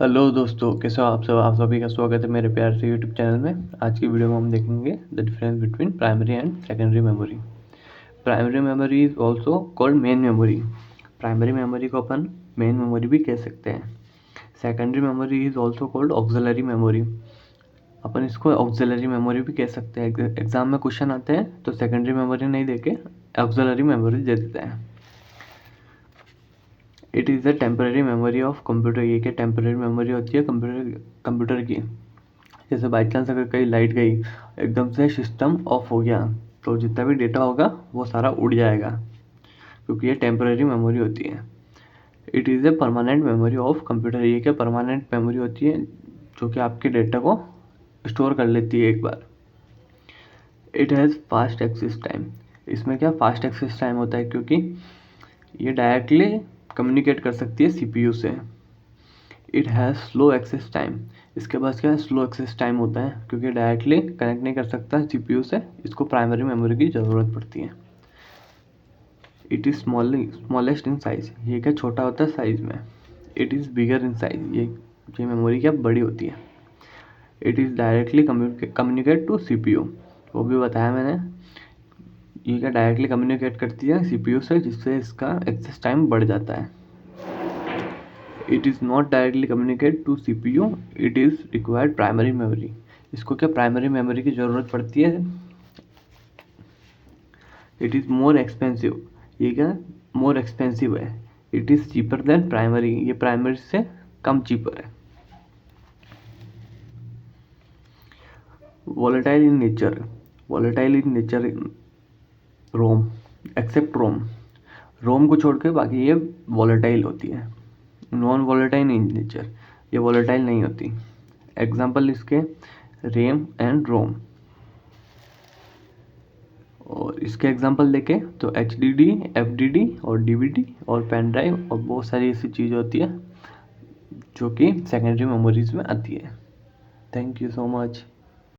Hello दोस्तों, कैसे हो आप सभी का स्वागत है मेरे प्यार से यूट्यूब चैनल में। आज की वीडियो में हम देखेंगे the difference between primary and secondary memory. Primary memory is also called main memory. Primary memory को अपन मेन मेमोरी भी कह सकते हैं। Secondary memory is also called auxiliary memory. अपन इसको ऑक्सिलरी मेमोरी भी कह सकते हैं। एग्जाम में क्वेश्चन आते हैं तो सेकेंडरी मेमोरी नहीं देके ऑक्सिलरी मेमोरी दे देते हैं। It is the temporary memory of computer. ये क्या टेम्पररी मेमोरी होती है कंप्यूटर की। जैसे बाई चांस अगर कहीं लाइट गई, एकदम से सिस्टम ऑफ हो गया, तो जितना भी डेटा होगा वो सारा उड़ जाएगा, क्योंकि ये टेम्पररी मेमोरी होती है। It is a permanent memory of computer. ये क्या परमानेंट मेमोरी होती है जो कि आपके डेटा को स्टोर कर लेती है एक बार। It has fast access time. इसमें क्या फास्ट एक्सेस टाइम होता है, क्योंकि ये डायरेक्टली कम्युनिकेट कर सकती है सीपीयू से। It has slow access time. इसके पास क्या है, स्लो एक्सेस टाइम होता है, क्योंकि डायरेक्टली कनेक्ट नहीं कर सकता सीपीयू से, इसको प्राइमरी मेमोरी की ज़रूरत पड़ती है। It is smallest in size. ये क्या छोटा होता है साइज में। It is bigger in size. ये मेमोरी क्या बड़ी होती है। It is directly communicate to CPU. वो भी बताया मैंने। ये क्या डायरेक्टली कम्युनिकेट करती है सीपीयू से, जिससे इसका एक्सेस टाइम बढ़ जाता है। It is not directly communicate to CPU. It is required primary memory. इसको क्या प्राइमरी मेमोरी की ज़रूरत पड़ती है। It is more expensive. ये क्या मोर एक्सपेंसिव है। It is cheaper than primary. ये प्राइमरी से कम चीपर है। Volatile in nature. Volatile in nature ROM except ROM. ROM को छोड़ के बाकी ये वॉलेटाइल होती है। नॉन वॉलेटाइल इन नेचर, ये वॉलेटाइल नहीं होती। एग्जाम्पल इसके रैम एंड रोम। और इसके एग्जांपल देखें तो HDD, FDD और DVD और पेन ड्राइव और बहुत सारी ऐसी चीज़ होती है जो कि सेकेंडरी मेमोरीज में आती है। Thank you so much.